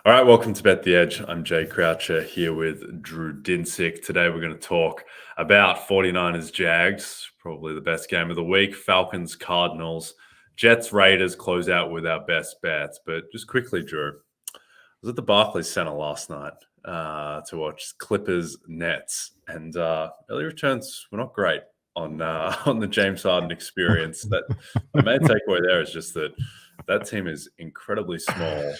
All right, welcome to Bet the Edge. I'm Jay Croucher here with Drew Dinsick. Today we're going to talk about 49ers-Jags, probably the best game of the week, Falcons-Cardinals, Jets-Raiders close out with our best bets. But just quickly, Drew, I was at the Barclays Center last night to watch Clippers-Nets, and early returns were not great on on the James Harden experience. That my main takeaway there is just that team is incredibly small,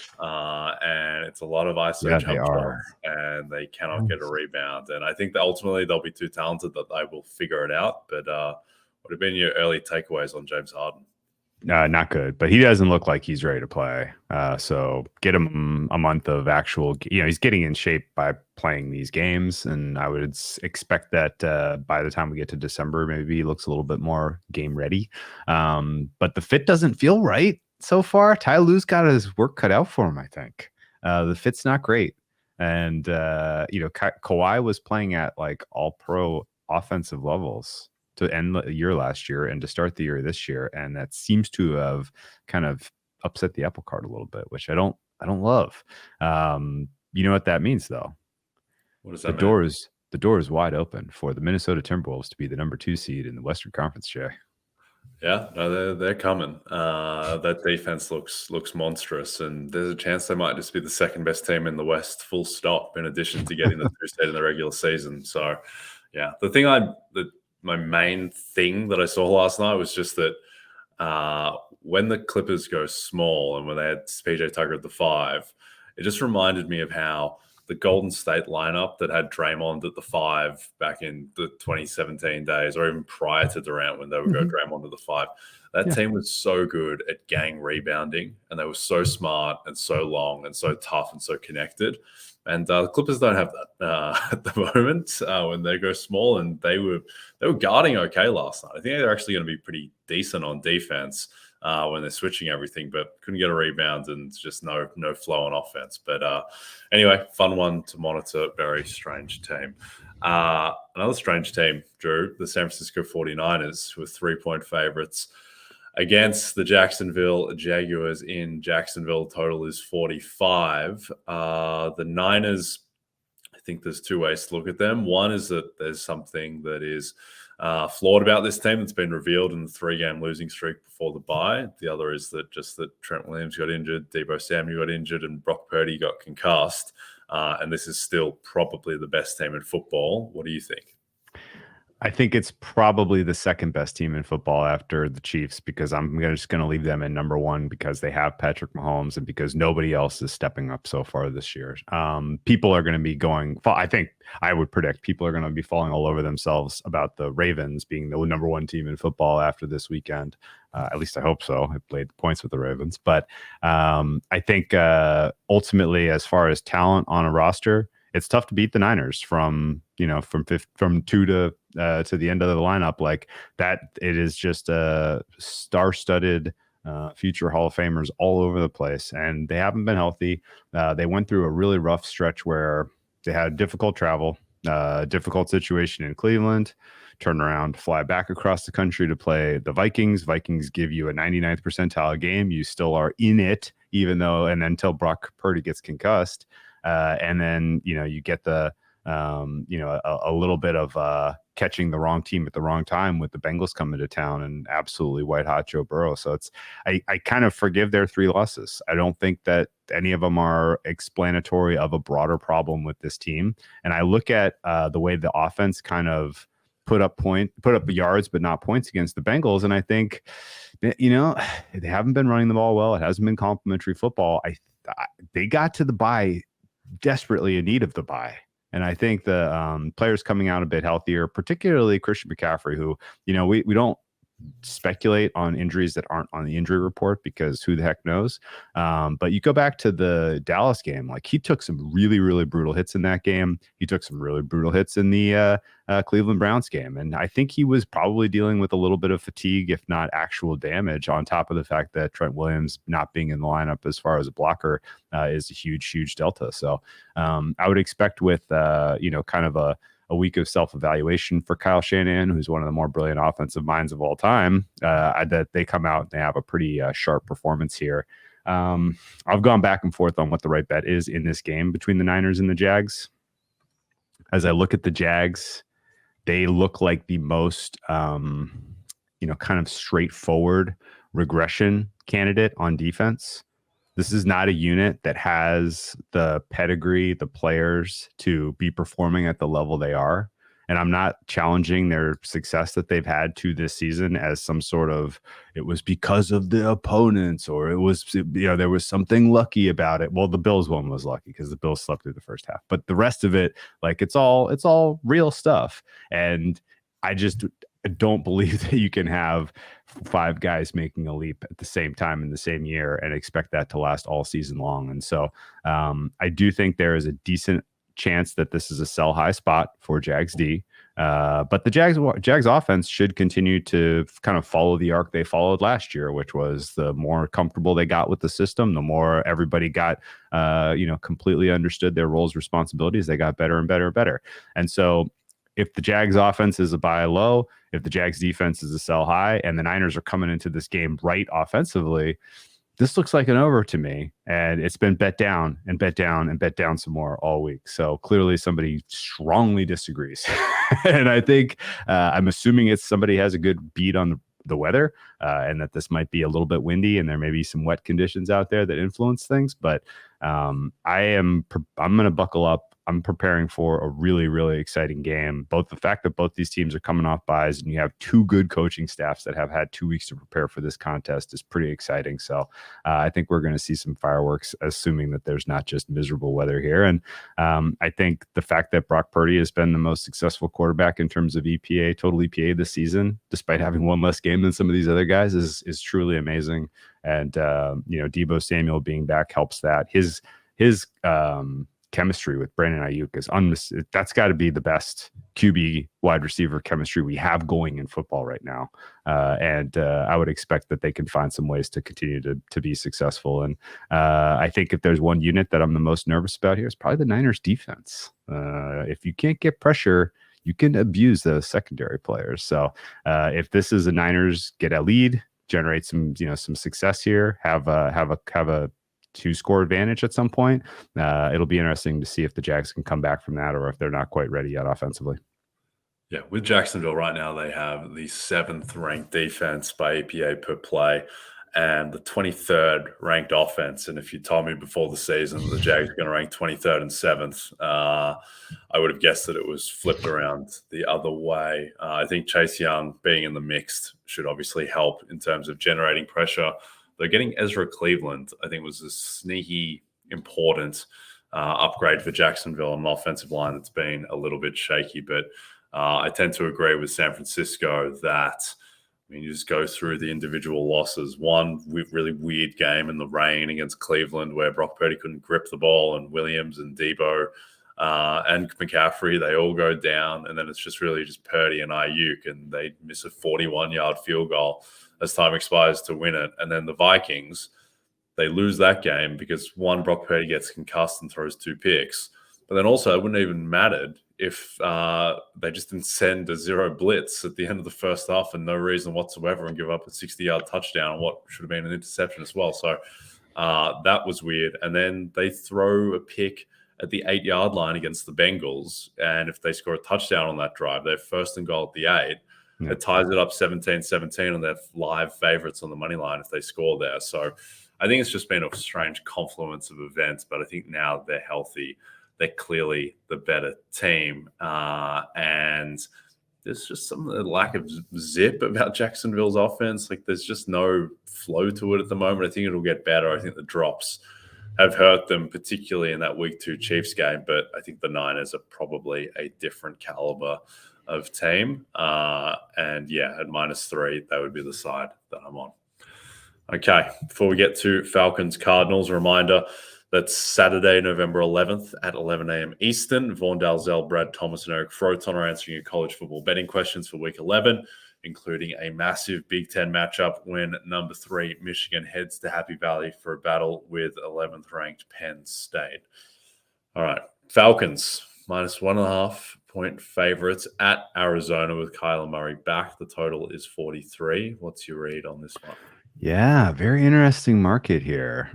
and it's a lot of ISO Yeah, they jump are. shots, and they cannot get a rebound. And I think that ultimately they'll be too talented that they will figure it out. But what have been your early takeaways on James Harden? Not good, but he doesn't look like he's ready to play. So get him a month of actual, he's getting in shape by playing these games. And I would expect that by the time we get to December, maybe he looks a little bit more game ready. But the fit doesn't feel right so far. Ty Lue's got his work cut out for him, I think. The fit's not great. And, Kawhi was playing at like all pro offensive levels to end the year last year and to start the year this year, and that seems to have kind of upset the apple cart a little bit, which I don't love. You know what that means, though? What does that mean? The door is wide open for the Minnesota Timberwolves to be the number 2 seed in the Western Conference, Jay. Yeah, no, they're coming. That defense looks monstrous, and there's a chance they might just be the second best team in the West, full stop. In addition to getting the 2 seed in the regular season, so yeah, my main thing that I saw last night was just that when the Clippers go small and when they had PJ Tucker at the 5, it just reminded me of how the Golden State lineup that had Draymond at the 5 back in the 2017 days, or even prior to Durant when they would go Draymond at the 5, that team was so good at gang rebounding, and they were so smart and so long and so tough and so connected. And the Clippers don't have that at the moment when they go small, and they were guarding okay last night. I think they're actually going to be pretty decent on defense when they're switching everything, but couldn't get a rebound and just no flow on offense. But anyway, fun one to monitor. Very strange team. Another strange team, Drew, the San Francisco 49ers, who are 3-point favorites against the Jacksonville Jaguars in Jacksonville. Total is 45. The Niners, I think there's 2 ways to look at them. One is that there's something that is flawed about this team that's been revealed in the 3-game losing streak before the bye. The other is that Trent Williams got injured, Deebo Samuel got injured, and Brock Purdy got concussed. And this is still probably the best team in football. What do you think? I think it's probably the second best team in football after the Chiefs, because I'm just going to leave them in number 1 because they have Patrick Mahomes and because nobody else is stepping up so far this year. People are going to be I think I would predict people are going to be falling all over themselves about the Ravens being the number 1 team in football after this weekend. At least I hope so. I played points with the Ravens. But I think ultimately, as far as talent on a roster, it's tough to beat the Niners from 2 to the end of the lineup like that. It is just star-studded future Hall of Famers all over the place, and they haven't been healthy. They went through a really rough stretch where they had difficult travel, difficult situation in Cleveland, turn around, fly back across the country to play the Vikings. Vikings give you a 99th percentile game. You still are in it, even though, and until Brock Purdy gets concussed. And then, you get the, a little bit of catching the wrong team at the wrong time with the Bengals coming to town and absolutely white hot Joe Burrow. So I kind of forgive their 3 losses. I don't think that any of them are explanatory of a broader problem with this team. And I look at the way the offense kind of put up yards, but not points against the Bengals. And I think, they haven't been running the ball well. It hasn't been complimentary football. They got to the bye desperately in need of the bye. And I think the players coming out a bit healthier, particularly Christian McCaffrey, who, we don't speculate on injuries that aren't on the injury report because who the heck knows. But you go back to the Dallas game, like he took some really, really brutal hits in that game. He took some really brutal hits in the Cleveland Browns game. And I think he was probably dealing with a little bit of fatigue, if not actual damage, on top of the fact that Trent Williams not being in the lineup as far as a blocker is a huge, huge delta. So I would expect with, kind of a week of self-evaluation for Kyle Shanahan, who's one of the more brilliant offensive minds of all time, that they come out and they have a pretty sharp performance here. I've gone back and forth on what the right bet is in this game between the Niners and the Jags. As I look at the Jags, they look like the most, kind of straightforward regression candidate on defense. This is not a unit that has the pedigree, the players to be performing at the level they are. And I'm not challenging their success that they've had to this season as some sort of, it was because of the opponents, or it was, there was something lucky about it. Well, the Bills one was lucky because the Bills slept through the first half, but the rest of it, like it's all real stuff. And I just don't believe that you can have 5 guys making a leap at the same time in the same year and expect that to last all season long. And so I do think there is a decent chance that this is a sell high spot for Jags D. But the Jags offense should continue to kind of follow the arc they followed last year, which was the more comfortable they got with the system, the more everybody got, completely understood their roles, responsibilities. They got better and better and better. And so if the Jags offense is a buy low, if the Jags defense is a sell high, and the Niners are coming into this game right offensively, this looks like an over to me. And it's been bet down and bet down and bet down some more all week. So clearly somebody strongly disagrees. And I think I'm assuming it's somebody has a good beat on the weather, and that this might be a little bit windy and there may be some wet conditions out there that influence things. But I'm going to buckle up. I'm preparing for a really, really exciting game. Both the fact that both these teams are coming off buys and you have 2 good coaching staffs that have had 2 weeks to prepare for this contest is pretty exciting. So I think we're going to see some fireworks, assuming that there's not just miserable weather here. And I think the fact that Brock Purdy has been the most successful quarterback in terms of total EPA this season, despite having one less game than some of these other guys, is truly amazing. And Deebo Samuel being back helps that. His chemistry with Brandon Ayuk is that's got to be the best QB wide receiver chemistry we have going in football right now. And I would expect that they can find some ways to continue to be successful. And I think if there's one unit that I'm the most nervous about here, it's probably the Niners defense. If you can't get pressure, you can abuse those secondary players. So if this is a Niners get a lead, generate some success here, have a 2-score advantage at some point, it'll be interesting to see if the Jags can come back from that, or if they're not quite ready yet offensively. Yeah, with Jacksonville right now, they have the 7th ranked defense by EPA per play and the 23rd ranked offense. And if you told me before the season that the Jags are going to rank 23rd and 7th, I would have guessed that it was flipped around the other way. I think Chase Young being in the mix should obviously help in terms of generating pressure. They're getting Ezra Cleveland, I think, was a sneaky important upgrade for Jacksonville, an offensive line that's been a little bit shaky. But I tend to agree with San Francisco that, you just go through the individual losses. One really weird game in the rain against Cleveland where Brock Purdy couldn't grip the ball, and Williams and Deebo and McCaffrey, they all go down. And then it's just Purdy and Ayuk, and they miss a 41-yard field goal as time expires to win it. And then the Vikings, they lose that game because Brock Purdy gets concussed and throws 2 picks. But then also it wouldn't even mattered if they just didn't send a 0 blitz at the end of the first half for no reason whatsoever and give up a 60-yard touchdown on what should have been an interception as well. So that was weird. And then they throw a pick at the 8-yard line against the Bengals. And if they score a touchdown on that drive, they're 1st and goal at the 8. It ties it up 17-17, and they're live favorites on the money line if they score there. So I think it's just been a strange confluence of events, but I think now they're healthy. They're clearly the better team. And there's just some lack of zip about Jacksonville's offense. Like, there's just no flow to it at the moment. I think it'll get better. I think the drops have hurt them, particularly in that week 2 Chiefs game. But I think the Niners are probably a different caliber of team. And yeah, at -3, that would be the side that I'm on. Okay, before we get to Falcons-Cardinals, a reminder that's Saturday, November 11th at 11 a.m. Eastern. Vaughn Dalzell, Brad Thomas, and Eric Froton are answering your college football betting questions for Week 11, including a massive Big Ten matchup when number 3 Michigan heads to Happy Valley for a battle with 11th-ranked Penn State. All right, Falcons, -1.5-point favorites at Arizona with Kyler Murray back. The total is 43. What's your read on this one? Yeah, very interesting market here.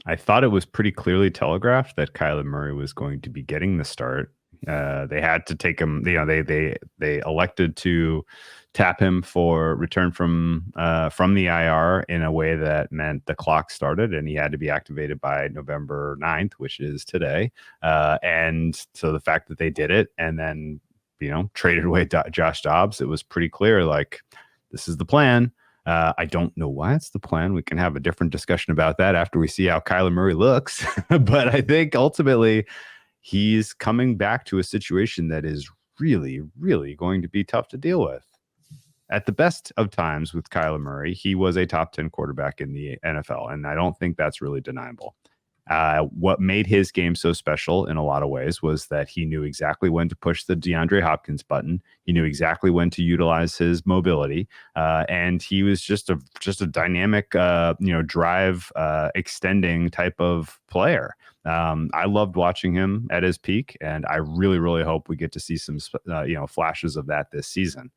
I thought it was pretty clearly telegraphed that Kyler Murray was going to be getting the start. They had to take him. They elected to tap him for return from the IR in a way that meant the clock started and he had to be activated by November 9th, which is today. And so the fact that they did it and then traded away Josh Dobbs, it was pretty clear like this is the plan. I don't know why it's the plan. We can have a different discussion about that after we see how Kyler Murray looks. But I think ultimately he's coming back to a situation that is really, really going to be tough to deal with. At the best of times with Kyler Murray, he was a top 10 quarterback in the NFL, and I don't think that's really deniable. What made his game so special in a lot of ways was that he knew exactly when to push the DeAndre Hopkins button. He knew exactly when to utilize his mobility, and he was just a dynamic, drive extending type of player. I loved watching him at his peak, and I really, really hope we get to see some, flashes of that this season.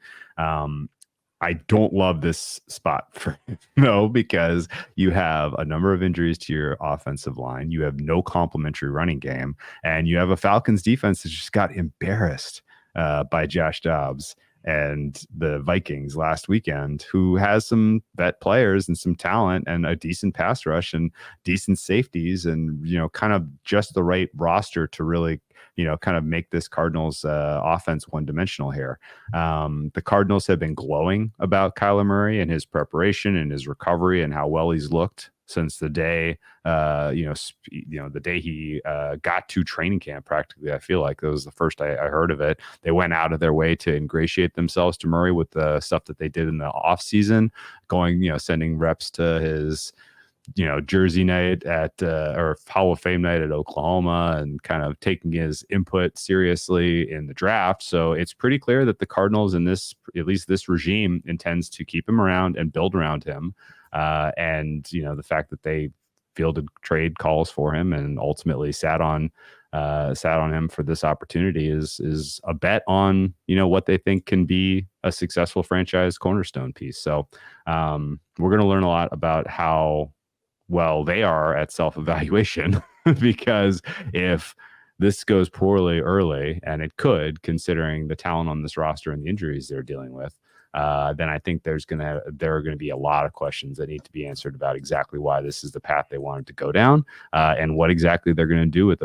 I don't love this spot for him, no, because you have a number of injuries to your offensive line. You have no complimentary running game, and you have a Falcons defense that just got embarrassed by Josh Dobbs and the Vikings last weekend, who has some vet players and some talent and a decent pass rush and decent safeties and, kind of just the right roster to really, kind of make this Cardinals offense one dimensional here. The Cardinals have been glowing about Kyler Murray and his preparation and his recovery and how well he's looked since the day, the day he got to training camp. Practically, I feel like that was the first I heard of it. They went out of their way to ingratiate themselves to Murray with the stuff that they did in the off season, sending reps to his jersey night at or Hall of Fame night at Oklahoma and kind of taking his input seriously in the draft. So it's pretty clear that the Cardinals in at least this regime intends to keep him around and build around him. And the fact that they fielded trade calls for him and ultimately sat on him for this opportunity is a bet on what they think can be a successful franchise cornerstone piece. So we're going to learn a lot about how well they are at self-evaluation because if this goes poorly early, and it could, considering the talent on this roster and the injuries they're dealing with, then I think there are going to be a lot of questions that need to be answered about exactly why this is the path they wanted to go down, and what exactly they're going to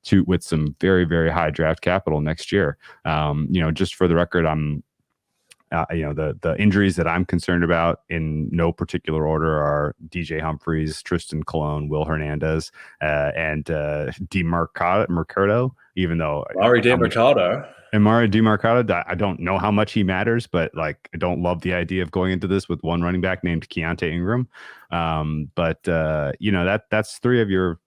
do with some very, very high draft capital next year. Just for the record, I'm the injuries that I'm concerned about in no particular order are DJ Humphries, Tristan Colon, Will Hernandez, and Mercado. Even though Larry DeMarcado. And Mario DeMarcado, I don't know how much he matters, but I don't love the idea of going into this with one running back named Keontae Ingram. That's three of your,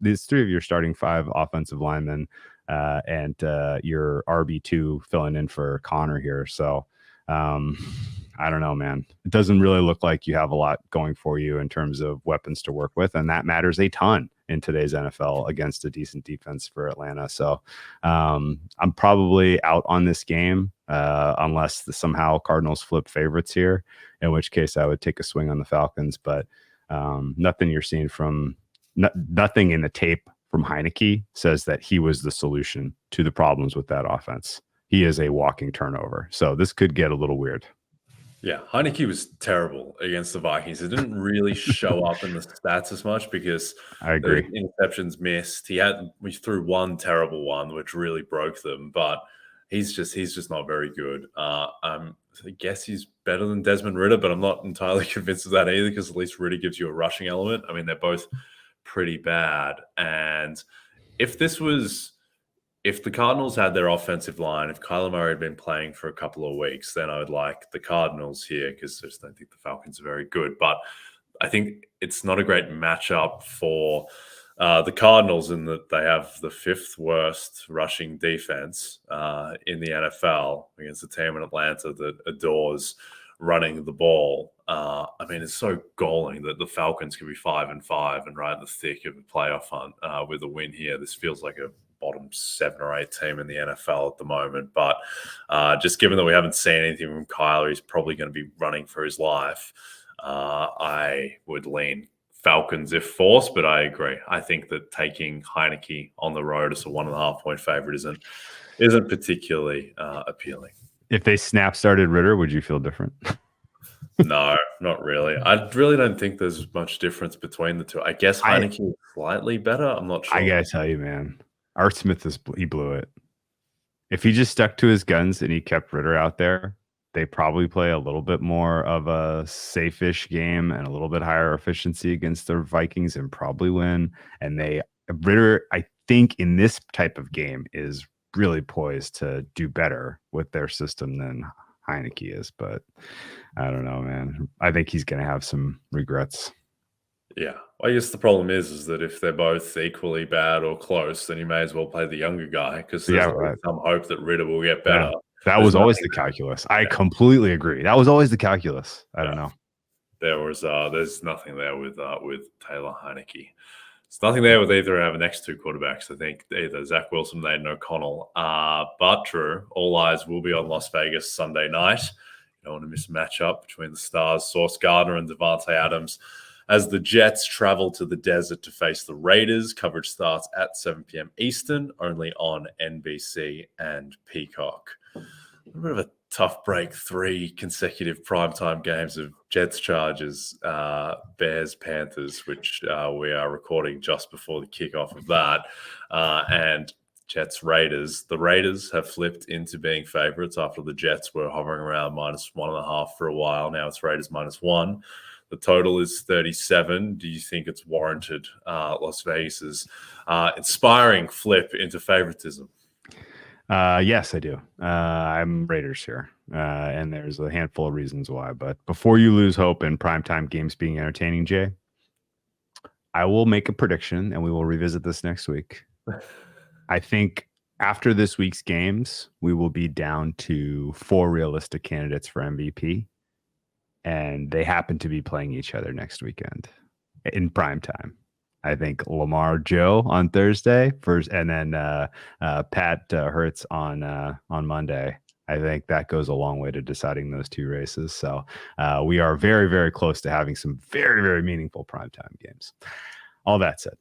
these three of your starting five offensive linemen, and your RB2 filling in for Connor here. So I don't know, man. It doesn't really look like you have a lot going for you in terms of weapons to work with, and that matters a ton in today's NFL against a decent defense for Atlanta. So I'm probably out on this game unless somehow Cardinals flip favorites here, in which case I would take a swing on the Falcons. But nothing you're seeing nothing in the tape from Heineke says that he was the solution to the problems with that offense. He is a walking turnover. So this could get a little weird. Yeah, Heineke was terrible against the Vikings. It didn't really show up in the stats as much because I agree. the interceptions missed. We threw one terrible one, which really broke them, but he's just not very good. I guess he's better than Desmond Ridder, but I'm not entirely convinced of that either because at least Ridder gives you a rushing element. I mean, they're both pretty bad. And if the Cardinals had their offensive line, if Kyler Murray had been playing for a couple of weeks, then I would like the Cardinals here because I just don't think the Falcons are very good. But I think it's not a great matchup for the Cardinals in that they have the fifth worst rushing defense in the NFL against a team in Atlanta that adores running the ball. I mean, it's so galling that the Falcons can be 5-5 and right in the thick of a playoff hunt with a win here. This feels like a bottom 7 or 8 team in the NFL at the moment. But just given that we haven't seen anything from Kyler, he's probably going to be running for his life. I would lean Falcons if forced, but I agree. I think that taking Heineke on the road as a 1.5-point favorite isn't particularly appealing. If they snap started Ritter, would you feel different? No, not really. I really don't think there's much difference between the two. I guess Heineke is slightly better. I'm not sure. I gotta tell you, man, Art Smith he blew it. If he just stuck to his guns and he kept Ritter out there, they probably play a little bit more of a safe-ish game and a little bit higher efficiency against the Vikings and probably win. And Ritter, I think, in this type of game is really poised to do better with their system than Heineke is. But I don't know, man. I think he's going to have some regrets. Yeah. I guess the problem is that if they're both equally bad or close, then you may as well play the younger guy because there's some hope that Ritter will get better. Yeah. That was always the calculus. I completely agree. That was always the calculus. I don't know. There's nothing there with Taylor Heineke. There's nothing there with either of our next two quarterbacks. I think either Zach Wilson or Aiden O'Connell. But Drew, all eyes will be on Las Vegas Sunday night. You don't want to miss a matchup between the stars, Sauce Gardner and Devontae Adams, as the Jets travel to the desert to face the Raiders. Coverage starts at 7 p.m. Eastern, only on NBC and Peacock. A bit of a tough break. 3 consecutive primetime games of Jets Chargers, Bears Panthers, which we are recording just before the kickoff of that, and Jets Raiders. The Raiders have flipped into being favorites after the Jets were hovering around -1.5 for a while. Now it's Raiders -1. The total is 37. Do you think it's warranted Las Vegas's inspiring flip into favoritism? Yes, I do. I'm Raiders here, and there's a handful of reasons why. But before you lose hope in primetime games being entertaining, Jay, I will make a prediction, and we will revisit this next week. I think after this week's games, we will be down to 4 realistic candidates for MVP, and they happen to be playing each other next weekend in primetime. I think Lamar Joe on Thursday first, and then Pat Hurts on Monday. I think that goes a long way to deciding those 2 races. So we are very, very close to having some very, very meaningful primetime games. All that said,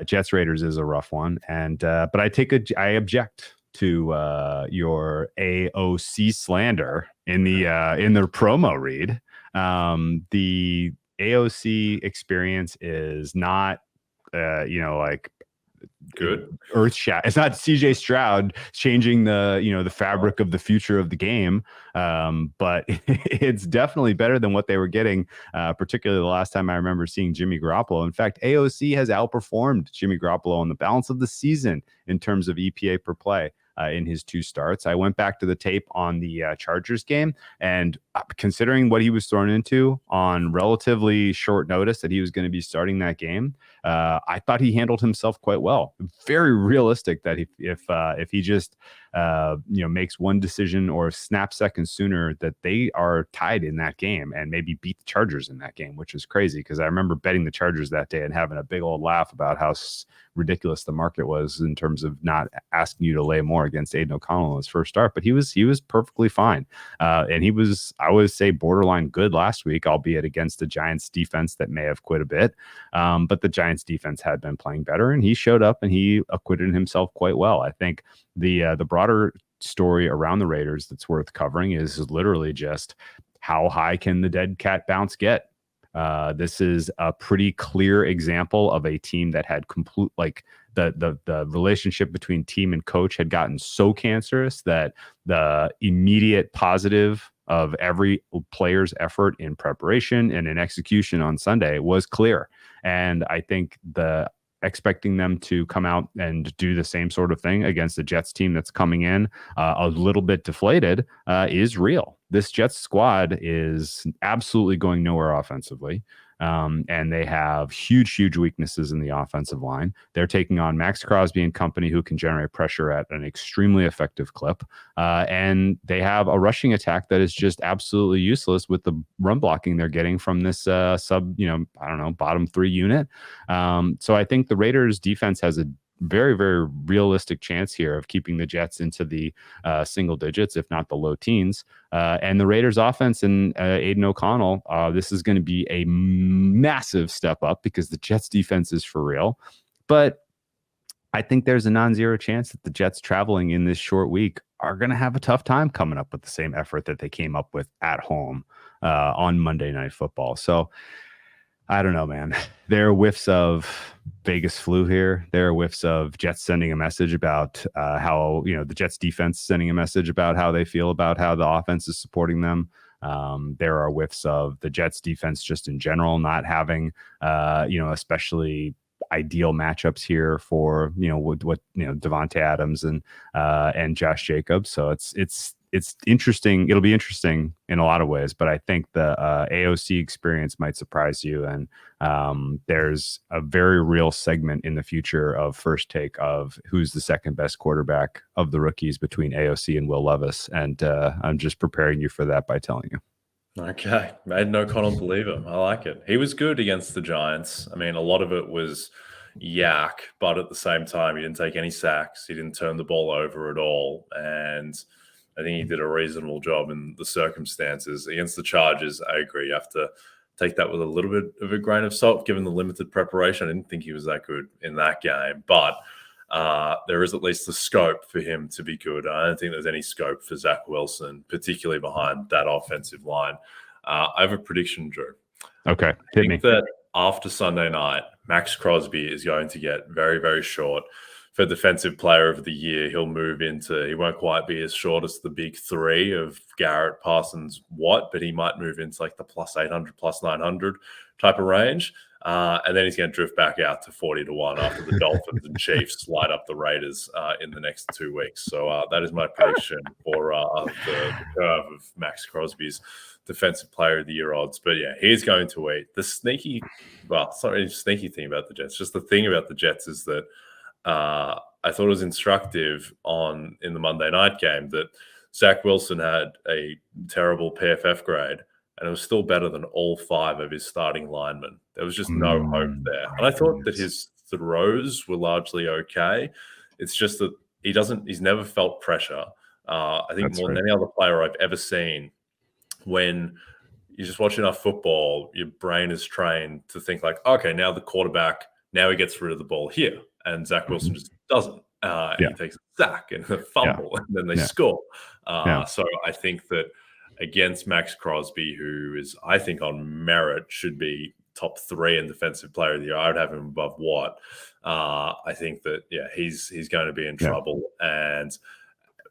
Jets Raiders is a rough one, and but I object to your AOC slander in the promo read. The AOC experience is not, like good It's not CJ Stroud changing the fabric of the future of the game, but it's definitely better than what they were getting, particularly the last time I remember seeing Jimmy Garoppolo. In fact, AOC has outperformed Jimmy Garoppolo on the balance of the season in terms of EPA per play. In his 2 starts. I went back to the tape on the Chargers game, and considering what he was thrown into on relatively short notice that he was going to be starting that game, I thought he handled himself quite well. Very realistic that if he just makes one decision or snap seconds sooner, that they are tied in that game and maybe beat the Chargers in that game, which is crazy because I remember betting the Chargers that day and having a big old laugh about how ridiculous the market was in terms of not asking you to lay more against Aiden O'Connell in his first start, but he was perfectly fine. And he was, I would say, borderline good last week, albeit against the Giants defense that may have quit a bit. But the Giants defense had been playing better, and he showed up and he acquitted himself quite well. I think the broader story around the Raiders that's worth covering is literally just how high can the dead cat bounce get? This is a pretty clear example of a team that had the relationship between team and coach had gotten so cancerous that the immediate positive of every player's effort in preparation and in execution on Sunday was clear. And I think expecting them to come out and do the same sort of thing against the Jets team that's coming in a little bit deflated is real. This Jets squad is absolutely going nowhere offensively. And they have huge weaknesses in the offensive line. They're taking on Max Crosby and company, who can generate pressure at an extremely effective clip. And they have a rushing attack that is just absolutely useless with the run blocking they're getting from this bottom 3 unit. So I think the Raiders defense has a very, very realistic chance here of keeping the Jets into the single digits, if not the low teens. And the Raiders offense and Aiden O'Connell, this is going to be a massive step up because the Jets defense is for real. But I think there's a non-zero chance that the Jets traveling in this short week are going to have a tough time coming up with the same effort that they came up with at home on Monday Night Football. So I don't know, man. There are whiffs of Vegas flu here. There are whiffs of Jets sending a message about how, the Jets defense sending a message about how they feel about how the offense is supporting them. There are whiffs of the Jets defense just in general not having, especially ideal matchups here for what Devontae Adams and Josh Jacobs. So it's interesting. It'll be interesting in a lot of ways, but I think the AOC experience might surprise you. And there's a very real segment in the future of First Take of who's the second best quarterback of the rookies between AOC and Will Levis. And I'm just preparing you for that by telling you. Okay, made no O'Connell believe him. I like it. He was good against the Giants. I mean, a lot of it was yak, but at the same time, he didn't take any sacks. He didn't turn the ball over at all, and I think he did a reasonable job in the circumstances. Against the Chargers, I agree. You have to take that with a little bit of a grain of salt, given the limited preparation. I didn't think he was that good in that game, but there is at least the scope for him to be good. I don't think there's any scope for Zach Wilson, particularly behind that offensive line. I have a prediction, Drew. Okay, I think that after Sunday night, Max Crosby is going to get very, very short. For Defensive Player of the Year, he won't quite be as short as the big three of Garrett, Parsons, Watt, but he might move into like the plus 800, plus 900 type of range. And then he's going to drift back out to 40-1 after the Dolphins and Chiefs light up the Raiders in the next 2 weeks. So that is my prediction for the curve of Max Crosby's Defensive Player of the Year odds. But yeah, he's going to eat. It's not really a sneaky thing about the Jets. Just the thing about the Jets is that I thought it was instructive in the Monday night game that Zach Wilson had a terrible PFF grade, and it was still better than all 5 of his starting linemen. There was just no hope there. And I thought that his throws were largely okay. It's just that he's never felt pressure. I think that's more than any other player I've ever seen. When you're just watching enough football, your brain is trained to think like, okay, now the quarterback, now he gets rid of the ball here. And Zach Wilson just doesn't. He takes a sack and a fumble, and then they score. So I think that against Max Crosby, who is, I think, on merit, should be top 3 in Defensive Player of the Year. I would have him above Watt. I think that, he's going to be in trouble. And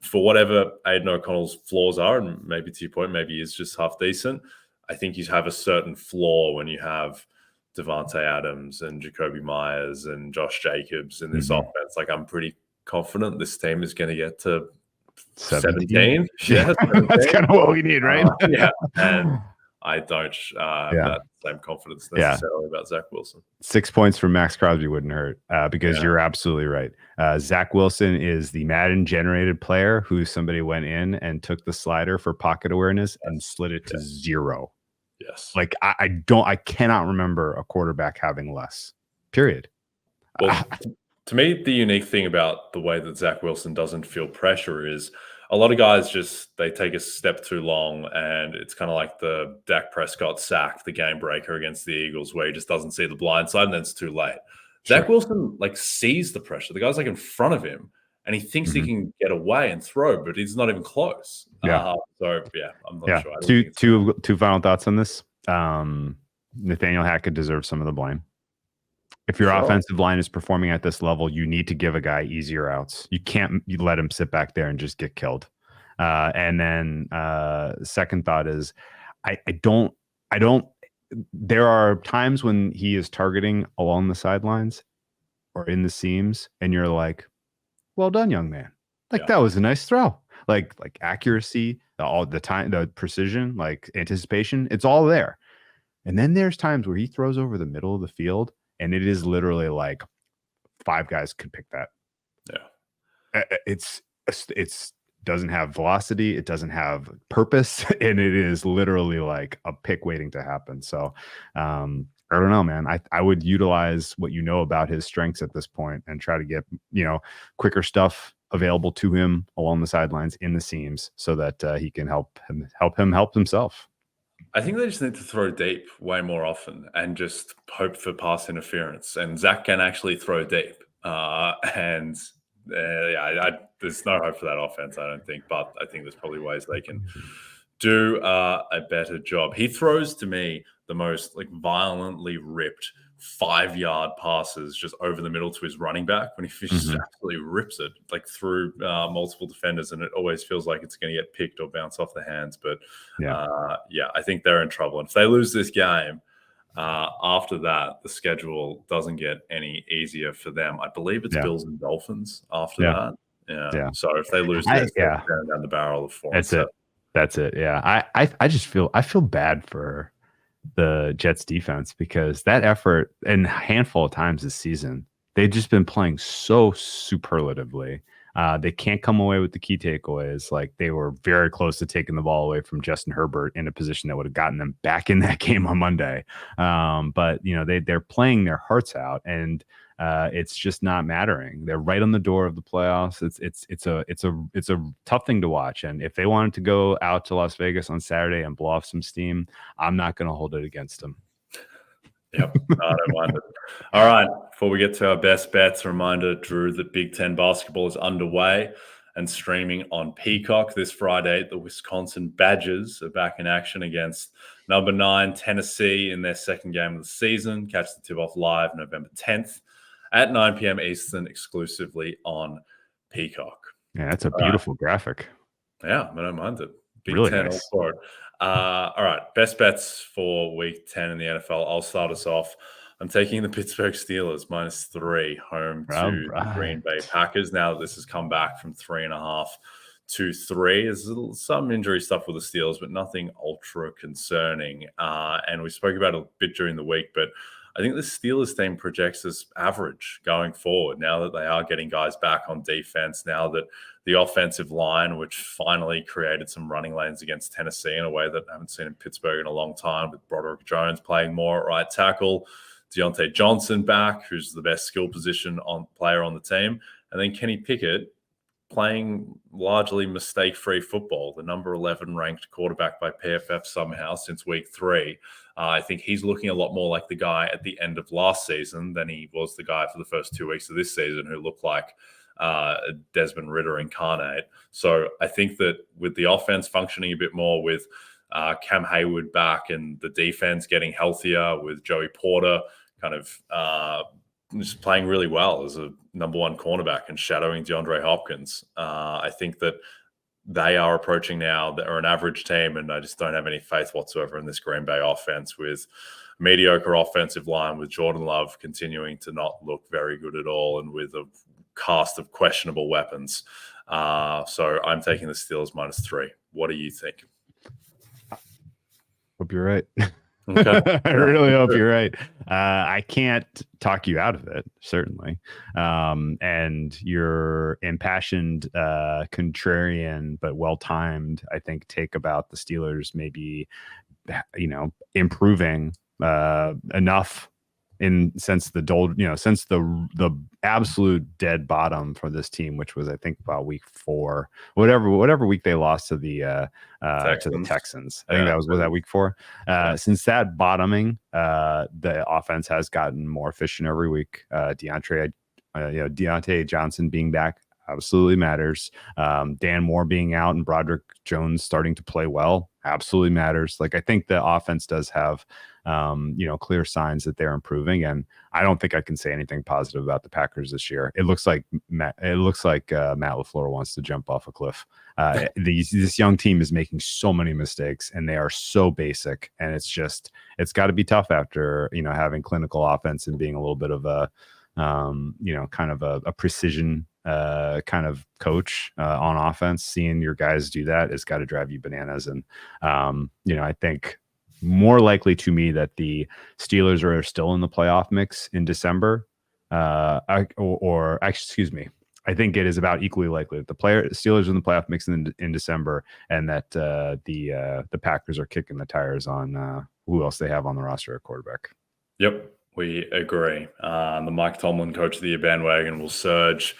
for whatever Aiden O'Connell's flaws are, and maybe to your point, maybe he's just half decent, I think you have a certain flaw when you have Devontae Adams and Jacoby Myers and Josh Jacobs in this offense. Like, I'm pretty confident this team is going to get to 17. Yeah, 17. That's kind of what we need, right? And I don't have that same confidence necessarily about Zach Wilson. 6 points from Max Crosby wouldn't hurt because you're absolutely right. Zach Wilson is the Madden-generated player who somebody went in and took the slider for pocket awareness and slid it to 0. Yes. Like I cannot remember a quarterback having less, period. Well, to me, the unique thing about the way that Zach Wilson doesn't feel pressure is a lot of guys they take a step too long, and it's kind of like the Dak Prescott sack, the game breaker against the Eagles, where he just doesn't see the blind side and then it's too late. Sure. Zach Wilson sees the pressure. The guy's in front of him, and he thinks he can get away and throw, but he's not even close. I'm not sure. Two final thoughts on this. Nathaniel Hackett deserves some of the blame. If your offensive line is performing at this level, you need to give a guy easier outs. You can't let him sit back there and just get killed. And then second thought is I don't. There are times when he is targeting along the sidelines or in the seams, and you're like, well done, young man. That was a nice throw. Like accuracy, all the time, the precision, anticipation, it's all there. And then there's times where he throws over the middle of the field, and it is literally 5 guys could pick that. Yeah. It's doesn't have velocity. It doesn't have purpose. And it is literally a pick waiting to happen. So I I don't know, man. I would utilize what you know about his strengths at this point and try to get, quicker stuff available to him along the sidelines in the seams so that he can help himself. I think they just need to throw deep way more often and just hope for pass interference. And Zach can actually throw deep. There's no hope for that offense, I don't think. But I think there's probably ways they can do a better job. He throws to me the most violently ripped 5-yard passes just over the middle to his running back when he just absolutely rips it through multiple defenders, and it always feels like it's going to get picked or bounce off the hands. But I think they're in trouble. And if they lose this game, after that, the schedule doesn't get any easier for them. I believe it's Bills and Dolphins after that. Yeah. So if they lose this, they're down the barrel of 4. That's it. Yeah. I just feel bad for the Jets defense because that effort and a handful of times this season, they've just been playing so superlatively. They can't come away with the key takeaways. They were very close to taking the ball away from Justin Herbert in a position that would have gotten them back in that game on Monday. But they're playing their hearts out, and it's just not mattering. They're right on the door of the playoffs. It's a tough thing to watch. And if they wanted to go out to Las Vegas on Saturday and blow off some steam, I'm not going to hold it against them. Yep, I don't mind it. All right, before we get to our best bets, a reminder, Drew, that Big Ten basketball is underway and streaming on Peacock this Friday. The Wisconsin Badgers are back in action against number 9 Tennessee in their second game of the season. Catch the tip-off live November 10th at 9 p.m. Eastern, exclusively on Peacock. Yeah, that's a beautiful graphic. Yeah, I don't mind it. Big really Ten nice. all for it. All right, best bets for Week 10 in the NFL. I'll start us off. I'm taking the Pittsburgh Steelers -3 home to the Green Bay Packers. Now that this has come back from 3.5 to 3, there's some injury stuff with the Steelers, but nothing ultra concerning. And we spoke about it a bit during the week, but I think the Steelers team projects as average going forward now that they are getting guys back on defense, now that the offensive line, which finally created some running lanes against Tennessee in a way that I haven't seen in Pittsburgh in a long time, with Broderick Jones playing more at right tackle, Deontay Johnson back, who's the best skill position player on the team, and then Kenny Pickett playing largely mistake-free football, the number 11 ranked quarterback by PFF somehow since week 3. I think he's looking a lot more like the guy at the end of last season than he was the guy for the first 2 weeks of this season, who looked like Desmond Ridder incarnate. So I think that with the offense functioning a bit more, with Cam Hayward back and the defense getting healthier, with Joey Porter kind of just playing really well as a number 1 cornerback and shadowing DeAndre Hopkins, I think that they are approaching now. They're an average team, and I just don't have any faith whatsoever in this Green Bay offense, with mediocre offensive line, with Jordan Love continuing to not look very good at all, and with a cast of questionable weapons. So I'm taking the Steelers -3. What do you think? Hope you're right. Okay. I really hope you're right. I can't talk you out of it, certainly. And your impassioned, contrarian, but well-timed, I think, take about the Steelers maybe, improving enough since the absolute dead bottom for this team, which was, I think, about week 4, whatever week they lost to the Texans. I think that was that week 4. Since that bottoming, the offense has gotten more efficient every week. Deontay Johnson being back absolutely matters. Dan Moore being out and Broderick Jones starting to play well absolutely matters. I think the offense does have clear signs that they're improving, and I don't think I can say anything positive about the Packers this year. It looks like Matt LaFleur wants to jump off a cliff. This young team is making so many mistakes, and they are so basic, and it's got to be tough after having clinical offense and being a little bit of a kind of a precision kind of coach on offense. Seeing your guys do that has got to drive you bananas. And I think more likely to me that the Steelers are still in the playoff mix in December, excuse me. I think it is about equally likely that the Steelers are in the playoff mix in December, and that the Packers are kicking the tires on who else they have on the roster at quarterback. Yep, we agree. The Mike Tomlin Coach of the Year bandwagon will surge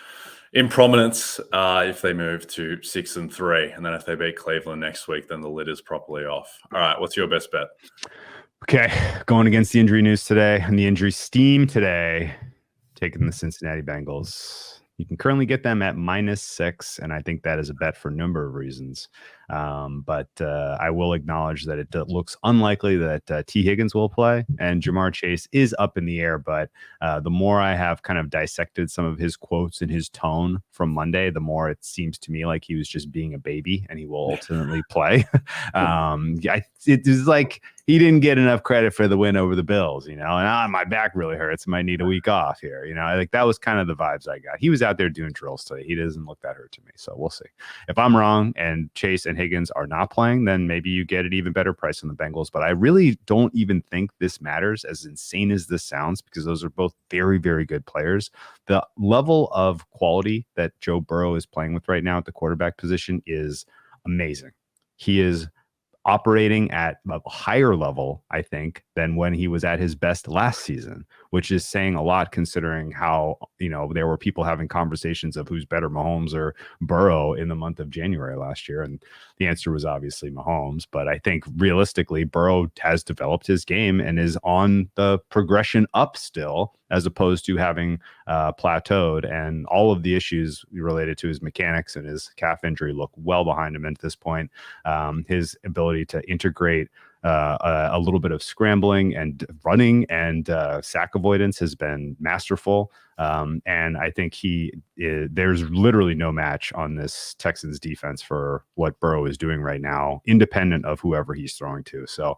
in prominence if they move to 6-3, and then if they beat Cleveland next week, then the lid is properly off. All right, what's your best bet? Okay, going against the injury news today and the injury steam today, taking the Cincinnati Bengals. You can currently get them at -6, and I think that is a bet for a number of reasons. But I will acknowledge that it looks unlikely that T. Higgins will play, and Jamar Chase is up in the air. But the more I have kind of dissected some of his quotes and his tone from Monday, the more it seems to me like he was just being a baby, and he will ultimately play. It is like he didn't get enough credit for the win over the Bills, and my back really hurts. I might need a week off here. Like that was kind of the vibes I got. He was out there doing drills today. He doesn't look that hurt to me. So we'll see. If I'm wrong and Chase and Higgins are not playing, then maybe you get an even better price on the Bengals. But I really don't even think this matters, as insane as this sounds, because those are both very, very good players. The level of quality that Joe Burrow is playing with right now at the quarterback position is amazing. He is operating at a higher level, I think, than when he was at his best last season, which is saying a lot considering how, there were people having conversations of who's better, Mahomes or Burrow, in the month of January last year. And the answer was obviously Mahomes. But I think realistically, Burrow has developed his game and is on the progression up still, as opposed to having plateaued, and all of the issues related to his mechanics and his calf injury look well behind him at this point. His ability to integrate a little bit of scrambling and running and sack avoidance has been masterful. And I think there's literally no match on this Texans defense for what Burrow is doing right now, independent of whoever he's throwing to. So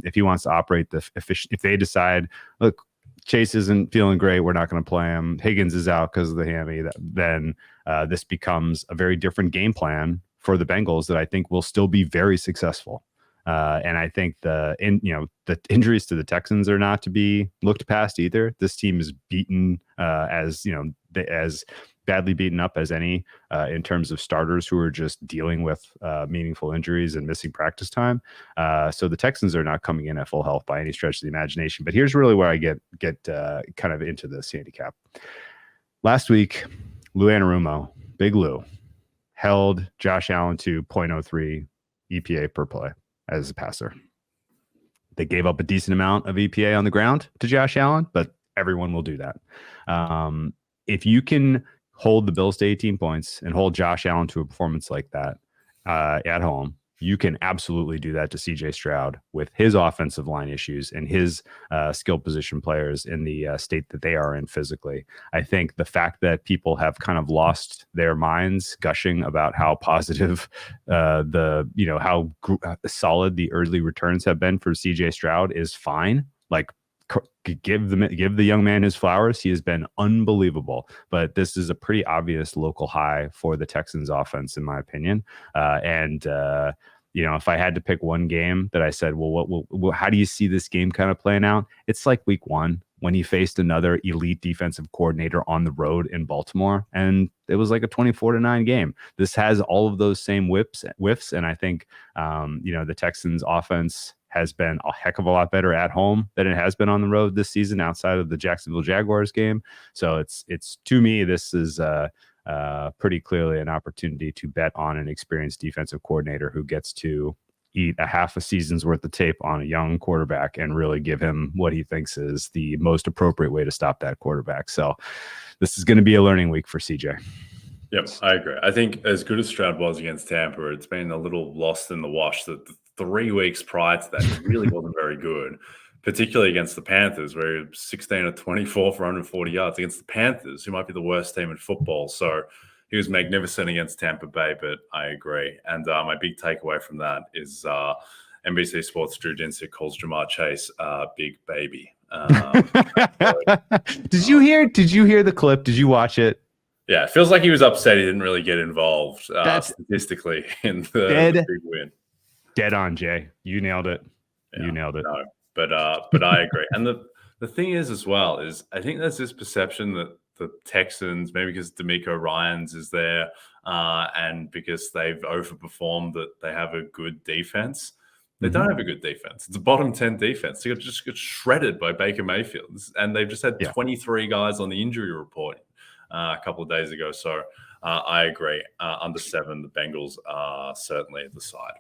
if he wants to operate if they decide, look, Chase isn't feeling great, we're not going to play him, Higgins is out because of the hammy, then this becomes a very different game plan for the Bengals that I think will still be very successful. And I think the injuries to the Texans are not to be looked past either. This team is beaten as badly beaten up as any in terms of starters who are just dealing with meaningful injuries and missing practice time. So the Texans are not coming in at full health by any stretch of the imagination. But here's really where I get kind of into this handicap. Last week, Lou Anarumo, Big Lou, held Josh Allen to 0.03 EPA per play as a passer. They gave up a decent amount of EPA on the ground to Josh Allen, but everyone will do that. If you can hold the Bills to 18 points and hold Josh Allen to a performance like that at home, you can absolutely do that to CJ Stroud with his offensive line issues and his skill position players in the state that they are in physically. I think the fact that people have kind of lost their minds gushing about how positive how solid the early returns have been for CJ Stroud is fine. Like, give the young man his flowers. He has been unbelievable, but this is a pretty obvious local high for the Texans offense, in my opinion. If I had to pick one game that I said, well, how do you see this game kind of playing out? It's like week 1 when he faced another elite defensive coordinator on the road in Baltimore, and it was like a 24-9 game. This has all of those same whiffs, and I think the Texans offense has been a heck of a lot better at home than it has been on the road this season, outside of the Jacksonville Jaguars game. So it's to me, this is pretty clearly an opportunity to bet on an experienced defensive coordinator who gets to eat a half a season's worth of tape on a young quarterback and really give him what he thinks is the most appropriate way to stop that quarterback. So this is going to be a learning week for CJ. Yep, I agree. I think as good as Stroud was against Tampa, it's been a little lost in the wash that the 3 weeks prior to that, he really wasn't very good, particularly against the Panthers, where he was 16 of 24 for 140 yards against the Panthers, who might be the worst team in football. So he was magnificent against Tampa Bay, but I agree. And my big takeaway from that is NBC Sports Drew Dinsick calls Jamar Chase big baby. Did you hear the clip? Did you watch it? Yeah, it feels like he was upset he didn't really get involved statistically in the big win. Dead on, Jay. You nailed it. Yeah, you nailed it. No, but I agree. And the thing is, as well, is I think there's this perception that the Texans, maybe because D'Amico Ryans is there and because they've overperformed, that they have a good defense. They don't have a good defense. It's a bottom 10 defense. They just got shredded by Baker Mayfield. And they've just had 23 guys on the injury report a couple of days ago. So I agree. Under 7, the Bengals are certainly the side.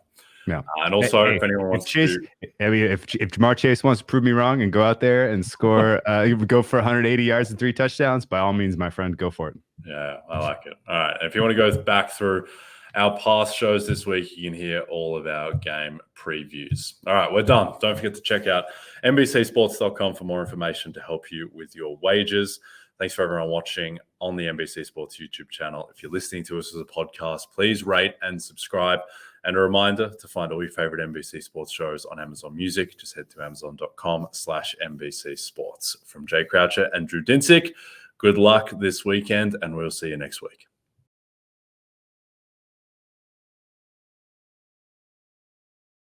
Yeah. And also, if anyone wants if Jamar Chase wants to prove me wrong and go out there and score, go for 180 yards and 3 touchdowns, by all means, my friend, go for it. Yeah, I like it. All right. If you want to go back through our past shows this week, you can hear all of our game previews. All right, we're done. Don't forget to check out NBCSports.com for more information to help you with your wagers. Thanks for everyone watching on the NBC Sports YouTube channel. If you're listening to us as a podcast, please rate and subscribe. And a reminder to find all your favorite NBC Sports shows on Amazon Music. Just head to amazon.com/NBC Sports. From Jay Croucher and Drew Dinsick, good luck this weekend, and we'll see you next week.